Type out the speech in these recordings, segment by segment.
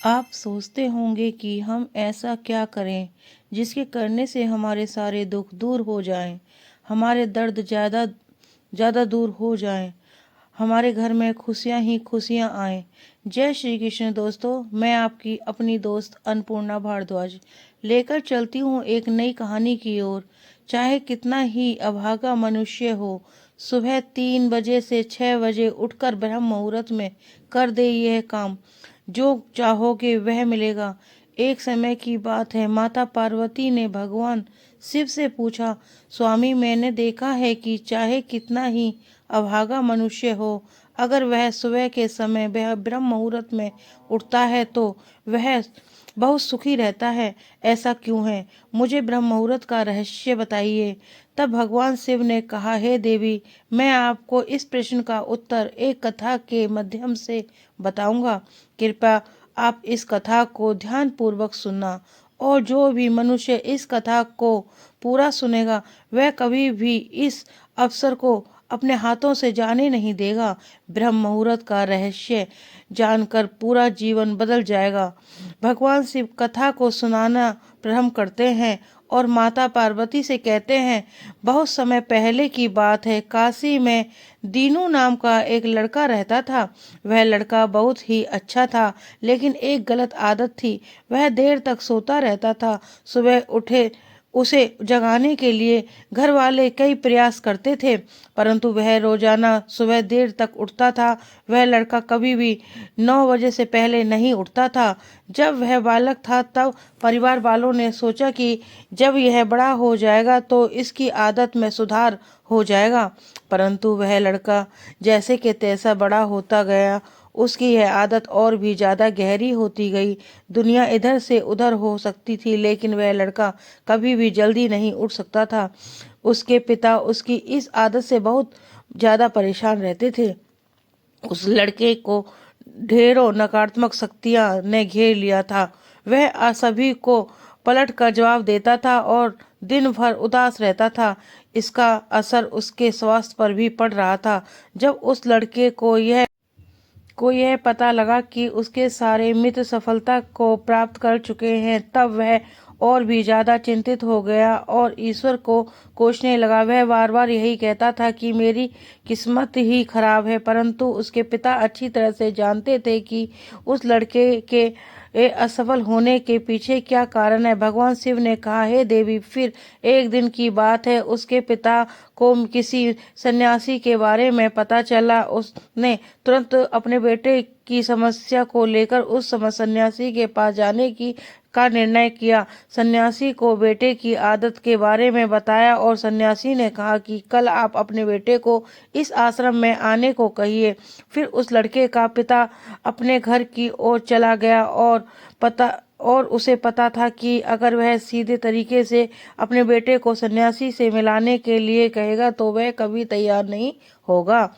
आप सोचते होंगे कि हम ऐसा क्या करें जिसके करने से हमारे सारे दुख दूर हो जाएं, हमारे दर्द ज़्यादा ज़्यादा दूर हो जाएं, हमारे घर में खुशियां ही खुशियां आएं। जय श्री कृष्ण दोस्तों, मैं आपकी अपनी दोस्त अन्नपूर्णा भारद्वाज लेकर चलती हूँ एक नई कहानी की ओर। चाहे कितना ही अभागा मनुष्य हो, सुबह 3 बजे से 6 बजे उठकर ब्रह्म मुहूर्त में कर दे यह काम, जो चाहोगे वह मिलेगा। एक समय की बात है, माता पार्वती ने भगवान शिव से पूछा, स्वामी मैंने देखा है कि चाहे कितना ही अभागा मनुष्य हो, अगर वह सुबह के समय वह ब्रह्म मुहूर्त में उठता है तो वह बहुत सुखी रहता है। ऐसा क्यों है? मुझे ब्रह्म मुहूर्त का रहस्य बताइए। तब भगवान शिव ने कहा, हे देवी, मैं आपको इस प्रश्न का उत्तर एक कथा के माध्यम से बताऊंगा। कृपया आप इस कथा को ध्यान पूर्वक सुनना, और जो भी मनुष्य इस कथा को पूरा सुनेगा वह कभी भी इस अवसर को अपने हाथों से जाने नहीं देगा। ब्रह्म मुहूर्त का रहस्य जानकर पूरा जीवन बदल जाएगा। भगवान शिव कथा को सुनाना प्रारंभ करते हैं और माता पार्वती से कहते हैं, बहुत समय पहले की बात है, काशी में दीनू नाम का एक लड़का रहता था। वह लड़का बहुत ही अच्छा था, लेकिन एक गलत आदत थी। वह देर तक सोता रहता था। सुबह उठे उसे जगाने के लिए घर वाले कई प्रयास करते थे, परंतु वह रोजाना सुबह देर तक उठता था। वह लड़का कभी भी 9 बजे से पहले नहीं उठता था। जब वह बालक था तब परिवार वालों ने सोचा कि जब यह बड़ा हो जाएगा तो इसकी आदत में सुधार हो जाएगा, परंतु वह लड़का जैसे कि तैसा बड़ा होता गया, उसकी यह आदत और भी ज्यादा गहरी होती गई। दुनिया इधर से उधर हो सकती थी, लेकिन वह लड़का कभी भी जल्दी नहीं उठ सकता था। उसके पिता उसकी इस आदत से बहुत ज्यादा परेशान रहते थे। उस लड़के को ढेरों नकारात्मक शक्तियां ने घेर लिया था। वह सभी को पलट कर जवाब देता था और दिन भर उदास रहता था। इसका असर उसके स्वास्थ्य पर भी पड़ रहा था। जब उस लड़के को यह पता लगा कि उसके सारे मित्र सफलता को प्राप्त कर चुके हैं, तब वह और भी ज्यादा चिंतित हो गया और ईश्वर को कोसने लगा। वह बार बार यही कहता था कि मेरी किस्मत ही खराब है, परंतु उसके पिता अच्छी तरह से जानते थे कि उस लड़के के असफल होने के पीछे क्या कारण है। भगवान शिव ने कहा, हे देवी, फिर एक दिन की बात है, उसके पिता को किसी सन्यासी के बारे में पता चला। उसने तुरंत अपने बेटे की समस्या को लेकर उस सन्यासी के पास जाने की का निर्णय किया। सन्यासी को बेटे की आदत के बारे में बताया और सन्यासी ने कहा कि कल आप अपने बेटे को इस आश्रम में आने को कहिए। फिर उस लड़के का पिता अपने घर की ओर चला गया और उसे पता था कि अगर वह सीधे तरीके से अपने बेटे को सन्यासी से मिलाने के लिए कहेगा तो वह कभी तैयार नहीं होगा।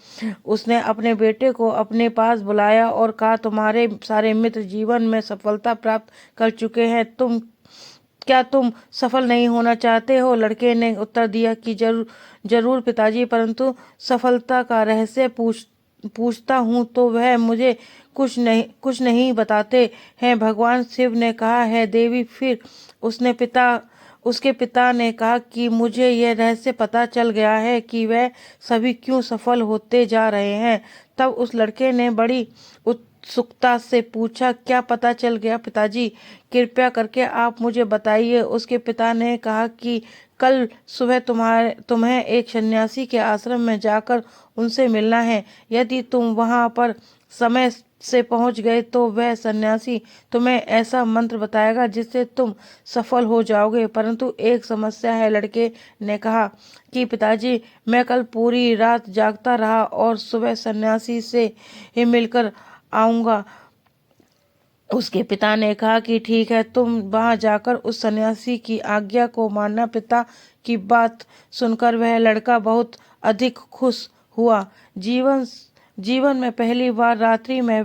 उसने अपने बेटे को अपने पास बुलाया और कहा, तुम्हारे सारे मित्र जीवन में सफलता प्राप्त कर चुके हैं, क्या तुम सफल नहीं होना चाहते हो? लड़के ने उत्तर दिया कि जरूर जरूर पिताजी, परंतु सफलता का रहस्य पूछता हूँ तो वह मुझे कुछ नहीं बताते हैं। भगवान शिव ने कहा, है देवी, फिर उसके पिता ने कहा कि मुझे यह रहस्य पता चल गया है कि वह सभी क्यों सफल होते जा रहे हैं। तब उस लड़के ने बड़ी उत्सुकता से पूछा, क्या पता चल गया पिताजी? कृपया करके आप मुझे बताइए। उसके पिता ने कहा कि कल सुबह तुम्हें एक सन्यासी के आश्रम में जाकर उनसे मिलना है। यदि तुम वहां पर समय से पहुंच गए तो वह सन्यासी तुम्हें ऐसा मंत्र बताएगा जिससे तुम सफल हो जाओगे। परंतु एक समस्या है, लड़के ने कहा कि पिताजी, मैं कल पूरी रात जागता रहा और सुबह सन्यासी से ही मिलकर आऊंगा। उसके पिता ने कहा कि ठीक है, तुम वहां जाकर उस सन्यासी की आज्ञा को मानना। पिता की बात सुनकर वह लड़का बहुत अधिक खुश हुआ। जीवन में पहली बार रात्रि में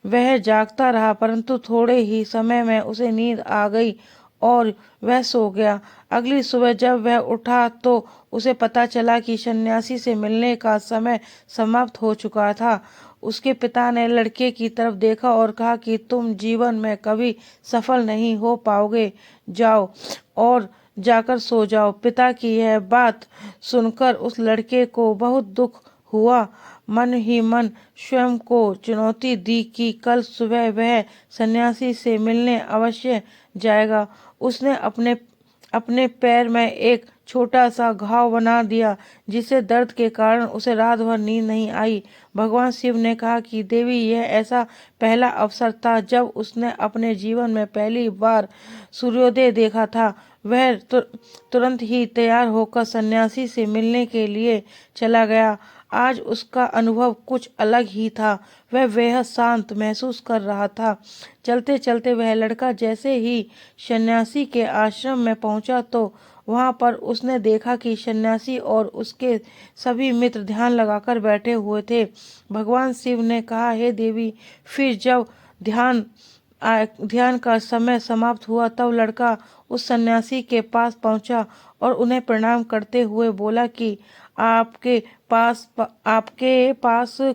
वह जागता रहा, परंतु थोड़े ही समय में उसे नींद आ गई और वह सो गया। अगली सुबह जब वह उठा तो उसे पता चला कि सन्यासी से मिलने का समय समाप्त हो चुका था। उसके पिता ने लड़के की तरफ देखा और कहा कि तुम जीवन में कभी सफल नहीं हो पाओगे, जाओ और जाकर सो जाओ। पिता की यह बात सुनकर उस लड़के को बहुत दुख हुआ। मन ही मन स्वयं को चुनौती दी कि कल सुबह वह सन्यासी से मिलने अवश्य जाएगा। उसने अपने पैर में एक छोटा सा घाव बना दिया, जिससे दर्द के कारण उसे रात भर नींद नहीं आई। भगवान शिव ने कहा कि देवी, यह ऐसा पहला अवसर था जब उसने अपने जीवन में पहली बार सूर्योदय देखा था। वह तुरंत ही तैयार होकर सन्यासी से मिलने के लिए चला गया। आज उसका अनुभव कुछ अलग ही था। वह बेहद शांत महसूस कर रहा था। चलते चलते वह लड़का जैसे ही सन्यासी के आश्रम में पहुंचा तो वहां पर उसने देखा कि सन्यासी और उसके सभी मित्र ध्यान लगाकर बैठे हुए थे। भगवान शिव ने कहा, हे देवी, फिर जब ध्यान का समय समाप्त हुआ तब लड़का उस सन्यासी के पास पहुंचा और उन्हें प्रणाम करते हुए बोला कि आपके पास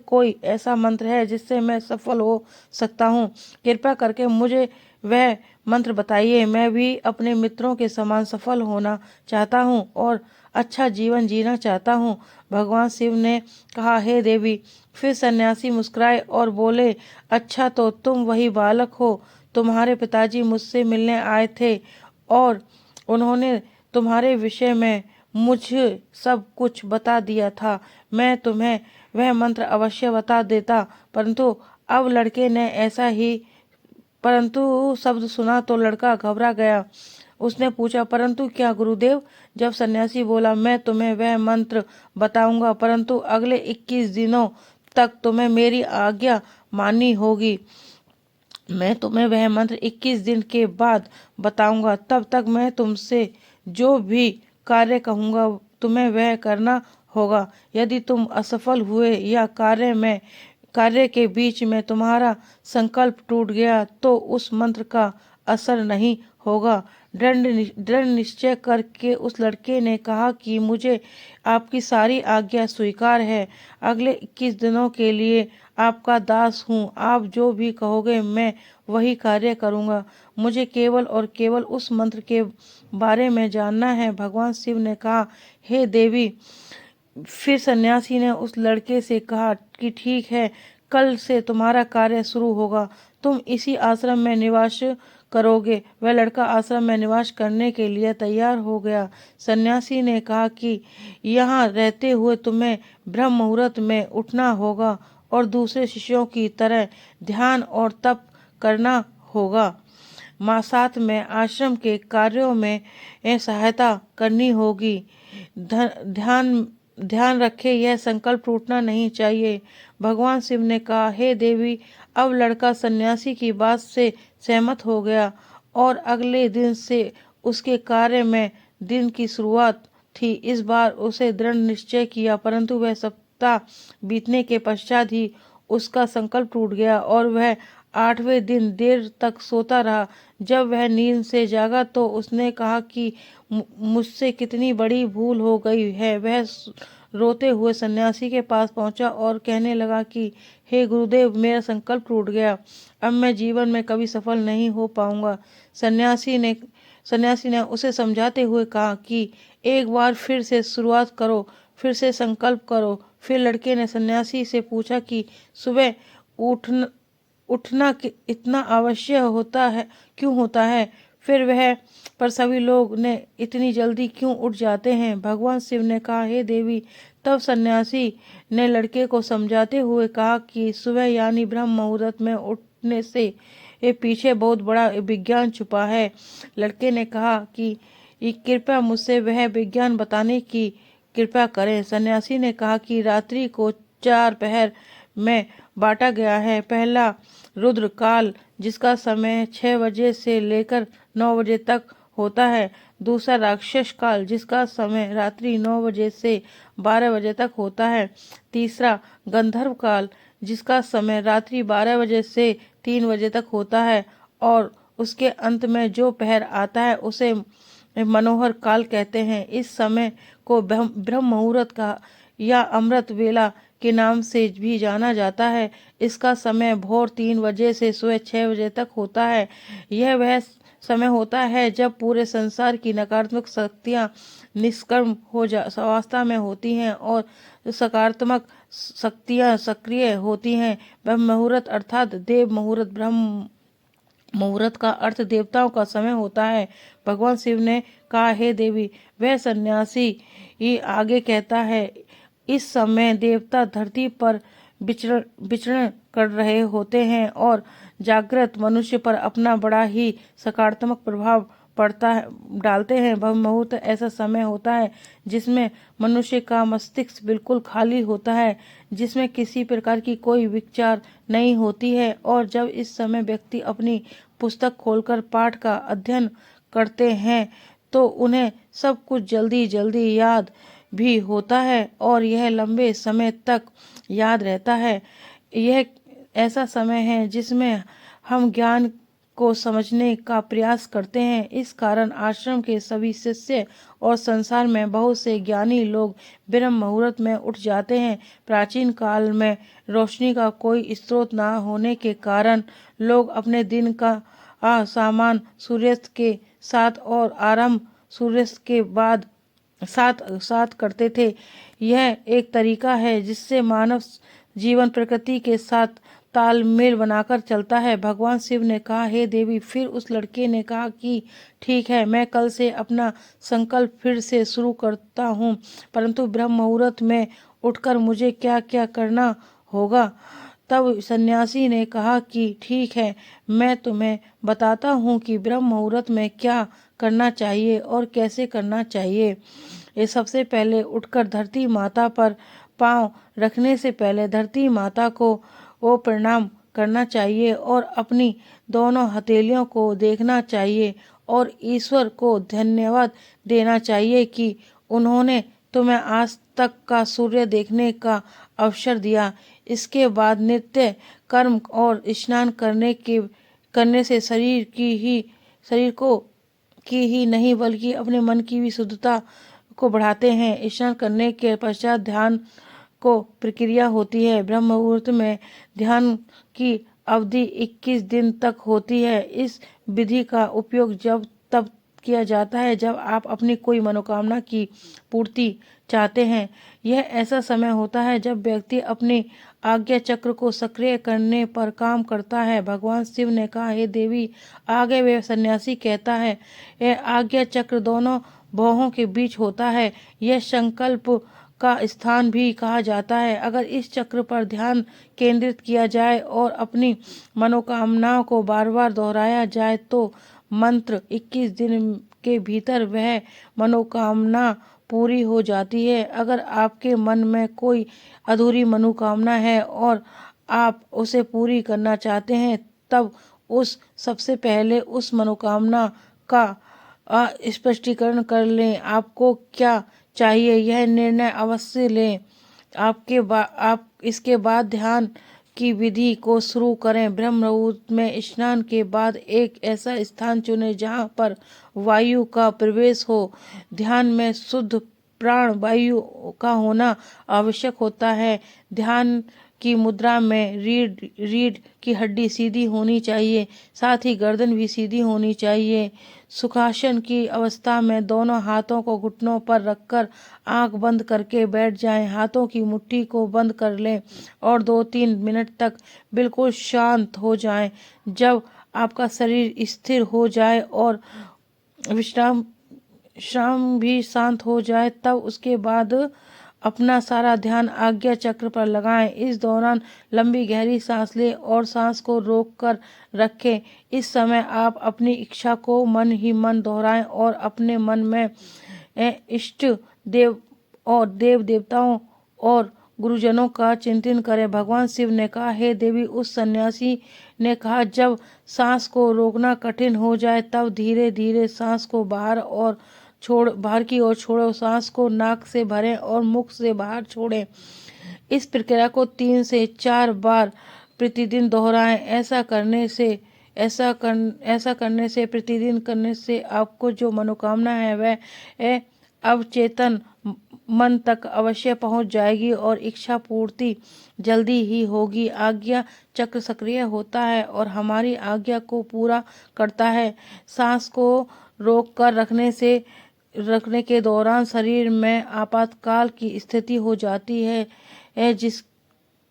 कोई ऐसा मंत्र है जिससे मैं सफल हो सकता हूँ? कृपया करके मुझे वह मंत्र बताइए। मैं भी अपने मित्रों के समान सफल होना चाहता हूँ और अच्छा जीवन जीना चाहता हूँ। भगवान शिव ने कहा, हे देवी। फिर सन्यासी मुस्कुराए और बोले, अच्छा तो तुम वही बालक हो। तुम्हारे पिताजी मुझसे मिलने आए थे और उन्होंने तुम्हारे विषय में मुझे सब कुछ बता दिया था। मैं तुम्हें वह मंत्र अवश्य बता देता, परंतु अब लड़के ने ऐसा ही परंतु शब्द सुना तो लड़का घबरा गया। उसने पूछा, परंतु क्या गुरुदेव? जब सन्यासी बोला, मैं तुम्हें वह मंत्र बताऊंगा, परंतु अगले 21 दिनों तक तुम्हें मेरी आज्ञा माननी होगी। मैं तुम्हें वह मंत्र 21 दिन के बाद बताऊंगा। तब तक मैं तुमसे जो भी कार्य कहूंगा तुम्हें वह करना होगा। यदि तुम असफल हुए या कार्य के बीच में तुम्हारा संकल्प टूट गया तो उस मंत्र का असर नहीं होगा। दृढ़ निश्चय करके उस लड़के ने कहा कि मुझे आपकी सारी आज्ञा स्वीकार है। अगले 21 दिनों के लिए आपका दास हूँ। आप जो भी कहोगे मैं वही कार्य करूँगा। मुझे केवल और केवल उस मंत्र के बारे में जानना है। भगवान शिव ने कहा, हे देवी। फिर सन्यासी ने उस लड़के से कहा कि ठीक है, कल से तुम्हारा कार्य शुरू होगा। तुम इसी आश्रम में निवास करोगे। वह लड़का आश्रम में निवास करने के लिए तैयार हो गया। सन्यासी ने कहा कि यहाँ रहते हुए तुम्हें ब्रह्म मुहूर्त में उठना होगा और दूसरे शिष्यों की तरह ध्यान और तप करना होगा। साथ में आश्रम के कार्यों में सहायता करनी होगी। ध्यान रखे, यह संकल्प टूटना नहीं चाहिए। भगवान शिव ने कहा, हे देवी। अब लड़का सन्यासी की बात से सहमत हो गया और अगले दिन से उसके कार्य में दिन की शुरुआत थी। इस बार उसे दृढ़ निश्चय किया, परंतु वह सप्ताह बीतने के पश्चात ही उसका संकल्प टूट गया और वह 8वें दिन देर तक सोता रहा। जब वह नींद से जागा तो उसने कहा कि मुझसे कितनी बड़ी भूल हो गई है। वह रोते हुए सन्यासी के पास पहुंचा और कहने लगा कि हे गुरुदेव, मेरा संकल्प टूट गया। अब मैं जीवन में कभी सफल नहीं हो पाऊंगा। सन्यासी ने उसे समझाते हुए कहा कि एक बार फिर से शुरुआत करो, फिर से संकल्प करो। फिर लड़के ने सन्यासी से पूछा कि सुबह उठना इतना आवश्यक क्यों होता है? पर सभी लोग ने इतनी जल्दी क्यों उठ जाते हैं? भगवान शिव ने कहा, हे देवी। तब सन्यासी ने लड़के को समझाते हुए कहा कि सुबह यानी ब्रह्म मुहूर्त में उठने से पीछे बहुत बड़ा विज्ञान छुपा है। लड़के ने कहा कि कृपया मुझसे वह विज्ञान बताने की कृपा करें। सन्यासी ने कहा कि रात्रि को 4 पहर में बांटा गया है। पहला रुद्र काल, जिसका समय 6 बजे से लेकर 9 बजे तक होता है। दूसरा राक्षस काल, जिसका समय रात्रि 9 बजे से 12 बजे तक होता है। तीसरा गंधर्व काल, जिसका समय रात्रि 12 बजे से 3 बजे तक होता है। और उसके अंत में जो पहर आता है उसे मनोहर काल कहते हैं। इस समय को ब्रह्म मुहूर्त का या अमृत वेला के नाम से भी जाना जाता है। इसका समय भोर 3 बजे से सुबह 6 बजे तक होता है। यह वह समय होता है जब पूरे संसार की नकारात्मक शक्तियाँ निष्क्रिय हो जा अवस्था में होती हैं और सकारात्मक शक्तियाँ सक्रिय होती हैं। ब्रह्म मुहूर्त अर्थात देव मुहूर्त, ब्रह्म मुहूर्त का अर्थ देवताओं का समय होता है। भगवान शिव ने कहा, हे देवी, वह सन्यासी ये आगे कहता है, इस समय देवता धरती पर विचरण कर रहे होते हैं और जागृत मनुष्य पर अपना बड़ा ही सकारात्मक प्रभाव डालते हैं। ब्रह्म मुहूर्त ऐसा समय होता है जिसमें मनुष्य का मस्तिष्क बिल्कुल खाली होता है, जिसमें किसी प्रकार की कोई विचार नहीं होती है, और जब इस समय व्यक्ति अपनी पुस्तक खोलकर पाठ का अध्ययन करते हैं तो उन्हें सब कुछ जल्दी जल्दी याद भी होता है और यह लंबे समय तक याद रहता है। यह ऐसा समय है जिसमें हम ज्ञान को समझने का प्रयास करते हैं। इस कारण आश्रम के सभी शिष्य और संसार में बहुत से ज्ञानी लोग ब्रह्म मुहूर्त में उठ जाते हैं। प्राचीन काल में रोशनी का कोई स्रोत न होने के कारण लोग अपने दिन का सामान सूर्यास्त के साथ और आरंभ सूर्यास्त के बाद साथ करते थे। यह एक तरीका है जिससे मानव जीवन प्रकृति के साथ तालमेल बनाकर चलता है। भगवान शिव ने कहा, हे देवी। फिर उस लड़के ने कहा कि ठीक है, मैं कल से अपना संकल्प फिर से शुरू करता हूँ, परंतु ब्रह्म मुहूर्त में उठकर मुझे क्या क्या करना होगा। तब सन्यासी ने कहा कि ठीक है, मैं तुम्हें बताता हूँ कि ब्रह्म मुहूर्त में क्या करना चाहिए और कैसे करना चाहिए। ये सबसे पहले उठकर धरती माता पर पांव रखने से पहले धरती माता को वो प्रणाम करना चाहिए और अपनी दोनों हथेलियों को देखना चाहिए और ईश्वर को धन्यवाद देना चाहिए कि उन्होंने तुम्हें आज तक का सूर्य देखने का अवसर दिया। इसके बाद नित्य कर्म और स्नान करने से शरीर की ही नहीं बल्कि अपने मन की भी शुद्धता को बढ़ाते हैं। स्नान करने के पश्चात ध्यान को प्रक्रिया होती है। ब्रह्म मुहूर्त में ध्यान की अवधि 21 दिन तक होती है। इस विधि का उपयोग तब किया जाता है जब आप अपनी कोई मनोकामना की पूर्ति चाहते हैं। यह ऐसा समय होता है जब व्यक्ति अपने आज्ञा चक्र को सक्रिय करने पर काम करता है। भगवान शिव ने कहा, हे देवी। आगे वे सन्यासी कहता है, यह आज्ञा चक्र दोनों भौहों के बीच होता है। यह संकल्प का स्थान भी कहा जाता है। अगर इस चक्र पर ध्यान केंद्रित किया जाए और अपनी मनोकामनाओं को बार बार दोहराया जाए तो मंत्र 21 दिन के भीतर वह मनोकामना पूरी हो जाती है। अगर आपके मन में कोई अधूरी मनोकामना है और आप उसे पूरी करना चाहते हैं, तब सबसे पहले उस मनोकामना का स्पष्टीकरण कर लें। आपको क्या चाहिए यह निर्णय अवश्य लें। आप इसके बाद ध्यान की विधि को शुरू करें। ब्रह्म मुहूर्त में स्नान के बाद एक ऐसा स्थान चुनें जहां पर वायु का प्रवेश हो। ध्यान में शुद्ध प्राण वायु का होना आवश्यक होता है। ध्यान की मुद्रा में रीढ़ की हड्डी सीधी होनी चाहिए, साथ ही गर्दन भी सीधी होनी चाहिए। सुखासन की अवस्था में दोनों हाथों को घुटनों पर रखकर आंख बंद करके बैठ जाएं। हाथों की मुट्ठी को बंद कर लें और 2-3 मिनट तक बिल्कुल शांत हो जाएं। जब आपका शरीर स्थिर हो जाए और विश्राम भी शांत हो जाए, तब उसके बाद अपना सारा ध्यान आज्ञा चक्र पर लगाएं। इस दौरान लंबी गहरी सांस लें और सांस को रोक कर रखें। इस समय आप अपनी इच्छा को मन ही मन दोहराएं और अपने मन में इष्ट देव और देव देवताओं और गुरुजनों का चिंतन करें। भगवान शिव ने कहा, हे देवी। उस सन्यासी ने कहा, जब सांस को रोकना कठिन हो जाए तब धीरे धीरे सांस को बाहर की ओर छोड़ो। सांस को नाक से भरें और मुख से बाहर छोड़ें। इस प्रक्रिया को 3 से 4 बार प्रतिदिन दोहराएं। ऐसा करने से प्रतिदिन करने से आपको जो मनोकामना है वह अवचेतन मन तक अवश्य पहुंच जाएगी और इच्छा पूर्ति जल्दी ही होगी। आज्ञा चक्र सक्रिय होता है और हमारी आज्ञा को पूरा करता है। सांस को रोक कर रखने के दौरान शरीर में आपातकाल की स्थिति हो जाती है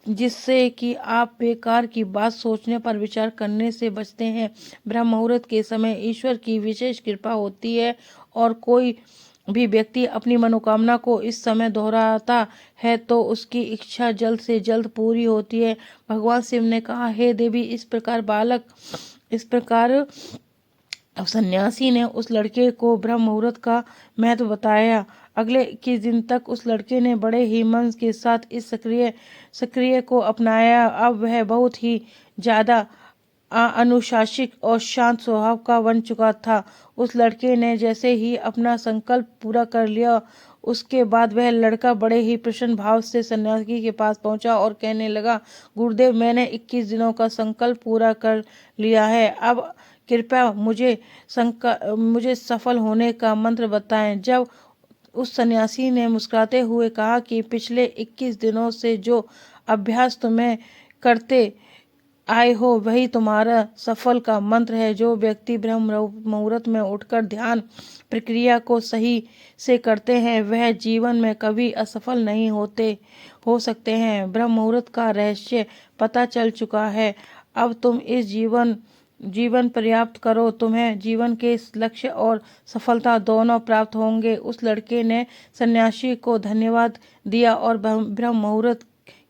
जिससे कि आप बेकार की बात सोचने पर विचार करने से बचते हैं। ब्रह्म मुहूर्त के समय ईश्वर की विशेष कृपा होती है और कोई भी व्यक्ति अपनी मनोकामना को इस समय दोहराता है तो उसकी इच्छा जल्द से जल्द पूरी होती है। भगवान शिव ने कहा, हे देवी, इस प्रकार अब सन्यासी ने उस लड़के को ब्रह्म मुहूर्त का महत्व बताया। अगले 21 दिन तक उस लड़के ने बड़े ही मन के साथ इस सक्रिय को अपनाया। अब वह बहुत ही ज्यादा अनुशासित और शांत स्वभाव का बन चुका था। उस लड़के ने जैसे ही अपना संकल्प पूरा कर लिया, उसके बाद वह लड़का बड़े ही प्रसन्न भाव से सन्यासी के पास पहुंचा और कहने लगा, गुरुदेव, मैंने 21 दिनों का संकल्प पूरा कर लिया है। अब कृपया मुझे सफल होने का मंत्र बताएं। जब उस सन्यासी ने मुस्कुराते हुए कहा कि पिछले 21 दिनों से जो अभ्यास तुम्हें करते आए हो वही तुम्हारा सफल का मंत्र है। जो व्यक्ति ब्रह्म मुहूर्त में उठकर ध्यान प्रक्रिया को सही से करते हैं वह जीवन में कभी असफल नहीं हो सकते हैं। ब्रह्म मुहूर्त का रहस्य पता चल चुका है। अब तुम इस जीवन पर्याप्त करो, तुम्हें जीवन के लक्ष्य और सफलता दोनों प्राप्त होंगे। उस लड़के ने सन्यासी को धन्यवाद दिया और ब्रह्म मुहूर्त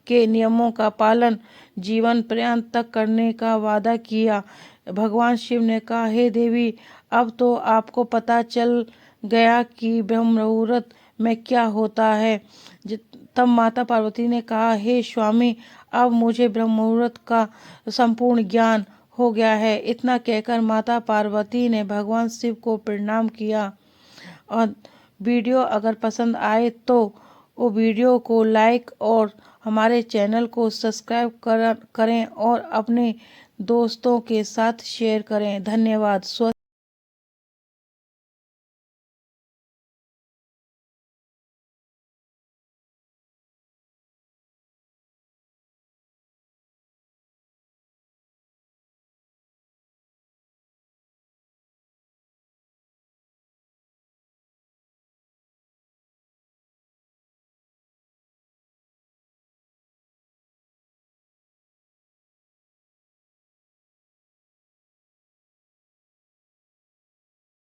के नियमों का पालन जीवन पर्यंत तक करने का वादा किया। भगवान शिव ने कहा, हे देवी, अब तो आपको पता चल गया कि ब्रह्म मुहूर्त में क्या होता है। तब माता पार्वती ने कहा, हे स्वामी, अब मुझे ब्रह्म मुहूर्त का संपूर्ण ज्ञान हो गया है। इतना कहकर माता पार्वती ने भगवान शिव को प्रणाम किया। और वीडियो अगर पसंद आए तो वो वीडियो को लाइक और हमारे चैनल को सब्सक्राइब करें और अपने दोस्तों के साथ शेयर करें। धन्यवाद।